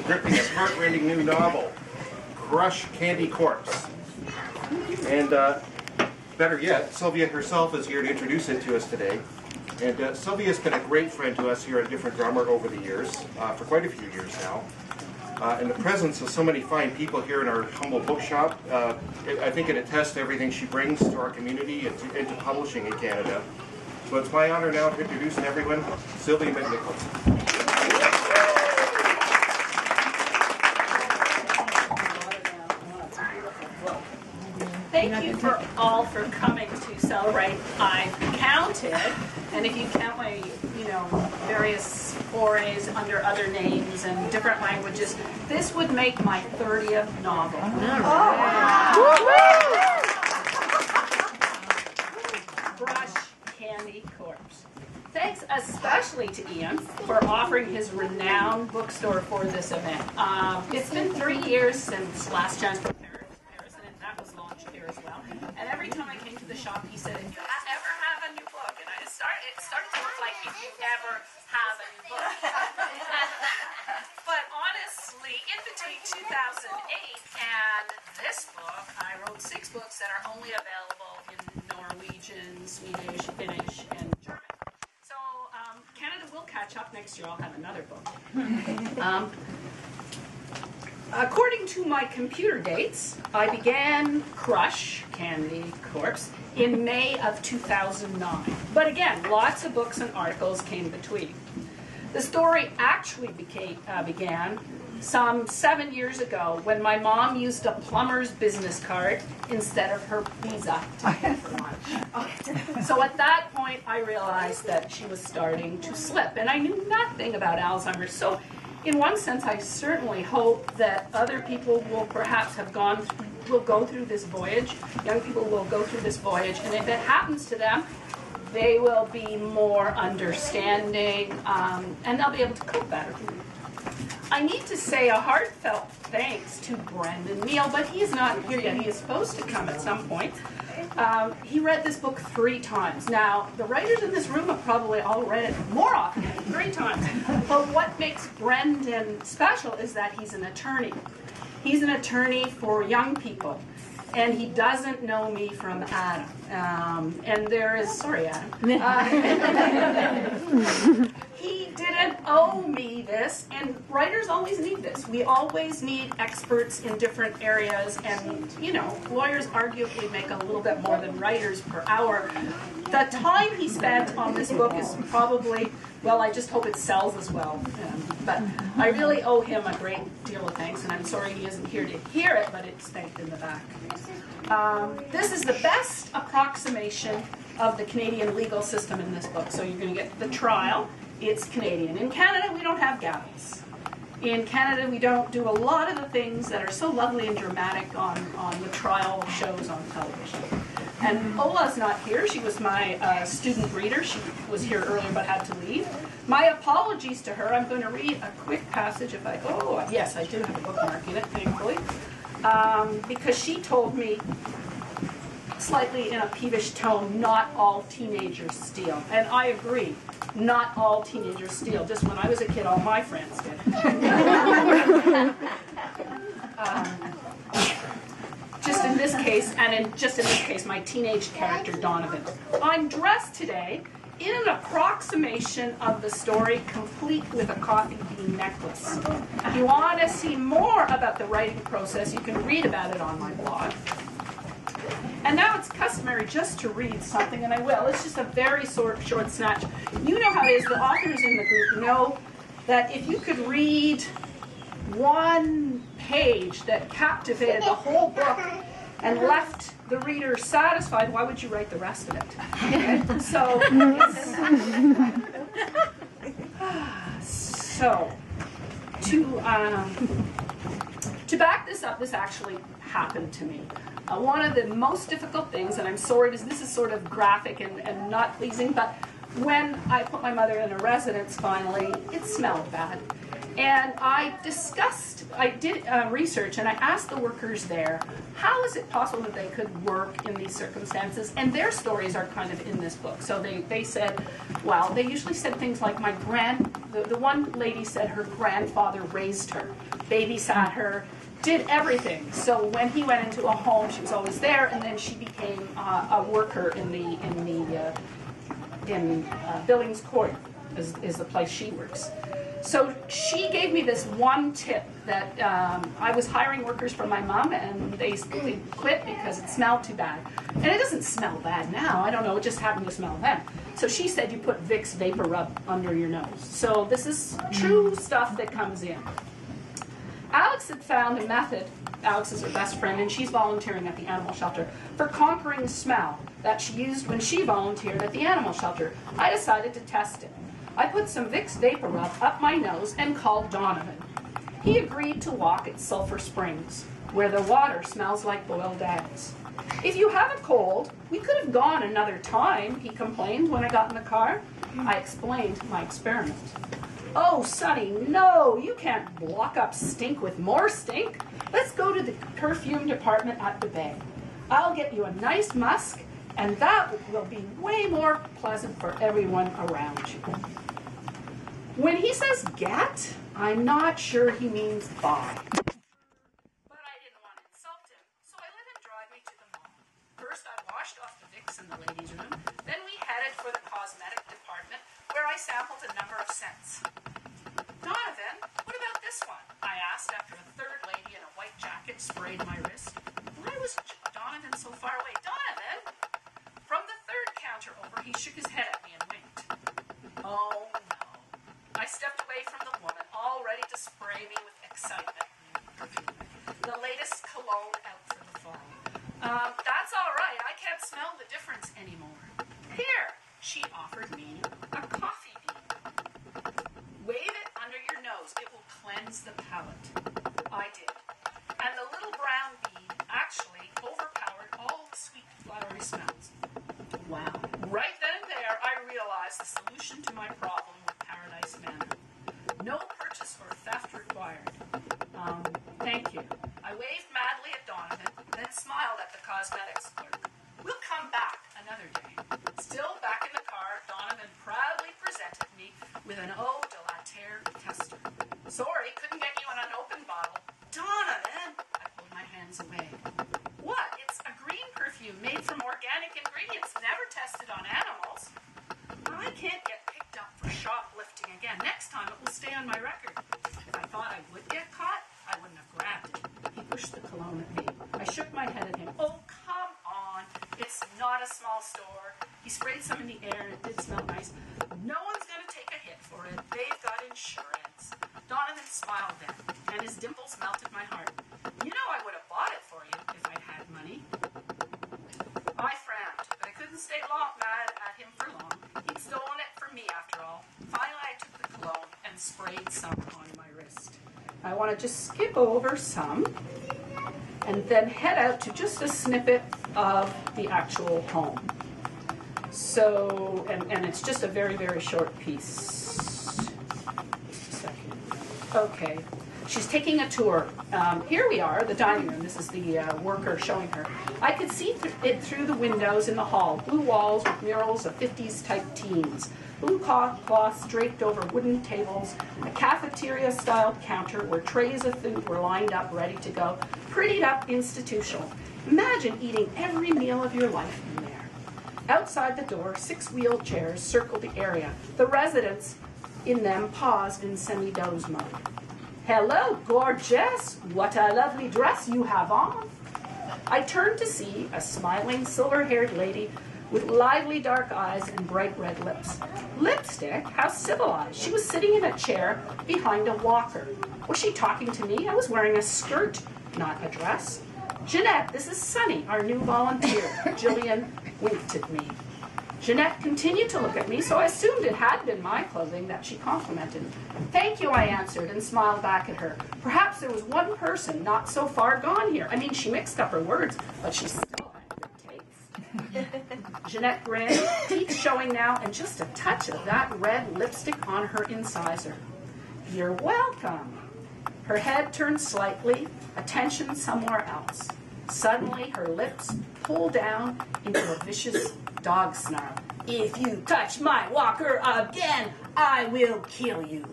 gripping and heart-rending new novel, Crush Candy Corpse. And better yet, Sylvia herself is here to introduce it to us today. And Sylvia's been a great friend to us here at Different Drummer over the years, for quite a few years now. In the presence of so many fine people here in our humble bookshop, I think it attests to everything she brings to our community and to publishing in Canada. So it's my honor now to introduce to everyone Sylvia McNicoll. Thank you for all for coming to celebrate. I've counted, and if you count my, various forays under other names and different languages, this would make my 30th novel. Crush Candy Corpse. Thanks especially to Ian for offering his renowned bookstore for this event. It's been 3 years since Last Chance for Paris, and that was launched there as well. And every time I came to the shop, he said, "If you ever have a new book," and it started to look like "if you ever have a new book." But honestly, in between 2008 and this book, I wrote 6 books that are only available in Norwegian, Swedish, Finnish, and German. So Canada will catch up next year. I'll have another book. According to my computer dates, I began Crush Candy Corpse in May of 2009. But again, lots of books and articles came between. The story actually began some 7 years ago when my mom used a plumber's business card instead of her visa to pay for lunch. So at that point, I realized that she was starting to slip, and I knew nothing about Alzheimer's. So in one sense, I certainly hope that other people will perhaps will go through this voyage. Young people will go through this voyage, and if it happens to them, they will be more understanding, and they'll be able to cope better. I need to say a heartfelt thanks to Brendan Neal, but he's not here yet. He is supposed to come at some point. He read this book 3 times. Now, the writers in this room have probably all read it more often than 3 times. But what makes Brendan special is that he's an attorney. He's an attorney for young people. And he doesn't know me from Adam. Sorry, Adam. He didn't owe me this, and writers always need this. We always need experts in different areas, and, lawyers arguably make a little bit more than writers per hour. The time he spent on this book is probably, well, I just hope it sells as well. But I really owe him a great deal of thanks, and I'm sorry he isn't here to hear it, but it's thanked in the back. This is the best approximation of the Canadian legal system in this book. So you're going to get the trial. It's Canadian. In Canada, we don't have gavels. In Canada, we don't do a lot of the things that are so lovely and dramatic on the trial shows on television. And Ola's not here. She was my student reader. She was here earlier but had to leave. My apologies to her. I'm going to read a quick passage if I... Oh, yes, I do have a bookmark in it, thankfully. Because she told me, slightly in a peevish tone, not all teenagers steal. And I agree. Not all teenagers steal. Just when I was a kid, all my friends did. Just in this case, my teenage character, Donovan. I'm dressed today in an approximation of the story, complete with a coffee bean necklace. If you want to see more about the writing process, you can read about it on my blog. And now it's customary just to read something, and I will. It's just a very short snatch. You know how it is. The authors in the group know that if you could read one page that captivated the whole book and left the reader satisfied, why would you write the rest of it? So to back this up, this actually happened to me. One of the most difficult things, and I'm sorry, this is sort of graphic and not pleasing, but when I put my mother in a residence finally, it smelled bad. And I did research, and I asked the workers there, how is it possible that they could work in these circumstances? And their stories are kind of in this book. So they said, well, they usually said things like the one lady said her grandfather raised her, babysat her, did everything. So when he went into a home, she was always there, and then she became a worker in Billings Court is the place she works. So she gave me this one tip that I was hiring workers for my mom, and they quit because it smelled too bad. And it doesn't smell bad now. I don't know. It just happened to smell then. So she said you put Vicks Vapor Rub under your nose. So this is true stuff that comes in. Alex had found a method. Alex is her best friend, and she's volunteering at the animal shelter, for conquering smell that she used when she volunteered at the animal shelter. I decided to test it. I put some Vicks Vapor Rub up my nose and called Donovan. He agreed to walk at Sulphur Springs, where the water smells like boiled eggs. If you have a cold, we could have gone another time, he complained when I got in the car. I explained my experiment. Oh, Sonny, no, you can't block up stink with more stink. Let's go to the perfume department at the Bay. I'll get you a nice musk, and that will be way more pleasant for everyone around you. When he says get, I'm not sure he means buy. But I didn't want to insult him, so I let him drive me to the mall. First, I washed off the Vicks in the ladies' room. Then we headed for the cosmetic department, where I sampled a number of scents. Donovan, what about this one? I asked after a third lady in a white jacket sprayed my wrist. Why was Donovan so far away? Donovan! From the third counter over, he shook his head at me and winked. Oh, no. I stepped away from the woman, all ready to spray me with excitement. The latest cologne out for the fall. That's all right. I can't smell the difference anymore. Here, she offered me a coffee bean. Wave it under your nose. It will cleanse the palate. I did. And the little brown bead actually overpowered all the sweet, flowery smells. Wow. Right then and there, I realized the solution to my problem with Paradise Manor. No purchase or theft required. Thank you. I waved madly at Donovan, then smiled at the cosmetics clerk. We'll come back another day. Still back in the car, Donovan proudly presented me with an eau de la terre tester. Sorry, couldn't get you an unopened bottle. Donovan! I pulled my hands away. What? It's a green perfume made from organic ingredients, never tested on animals. I can't get picked up for shoplifting again. Next time it will stay on my record. If I thought I would get caught, I wouldn't have grabbed it. He pushed the cologne at me. I shook my head at him. Oh, come on. It's not a small store. He sprayed some in the air and it did smell nice. No one's going to take a hit for it. They've got insurance. Donovan smiled then, and his dimples melted my heart. You know I would have bought it for you if I'd had money. I frowned, but I couldn't stay mad at him for long. He'd stolen it from me after all. Finally, I took the cologne and sprayed some on my wrist. I want to just skip over some and then head out to just a snippet of the actual home. So, and it's just a very, very short piece. Just a second. Okay. She's taking a tour. Here we are, the dining room. This is the worker showing her. I could see it through the windows in the hall. Blue walls with murals of 50s-type teens. Blue cloths draped over wooden tables. A cafeteria-style counter where trays of food were lined up, ready to go. Prettied up institutional. Imagine eating every meal of your life in there. Outside the door, 6 wheeled chairs circled the area. The residents in them paused in semi-doze mode. Hello, gorgeous! What a lovely dress you have on! I turned to see a smiling, silver-haired lady with lively dark eyes and bright red lips. Lipstick? How civilized. She was sitting in a chair behind a walker. Was she talking to me? I was wearing a skirt, not a dress. Jeanette, this is Sunny, our new volunteer. Jillian winked at me. Jeanette continued to look at me, so I assumed it had been my clothing that she complimented. Thank you, I answered, and smiled back at her. Perhaps there was one person not so far gone here. I mean, she mixed up her words, but she still had good taste. Jeanette grinned, teeth showing now, and just a touch of that red lipstick on her incisor. You're welcome. Her head turned slightly, attention somewhere else. Suddenly, her lips pulled down into a vicious dog snarl. If you touch my walker again, I will kill you.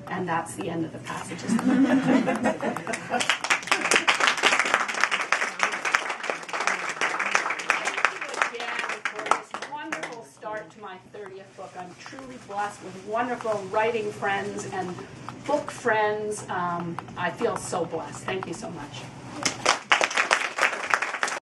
And that's the end of the passages. To my 30th book. I'm truly blessed with wonderful writing friends and book friends. I feel so blessed. Thank you so much.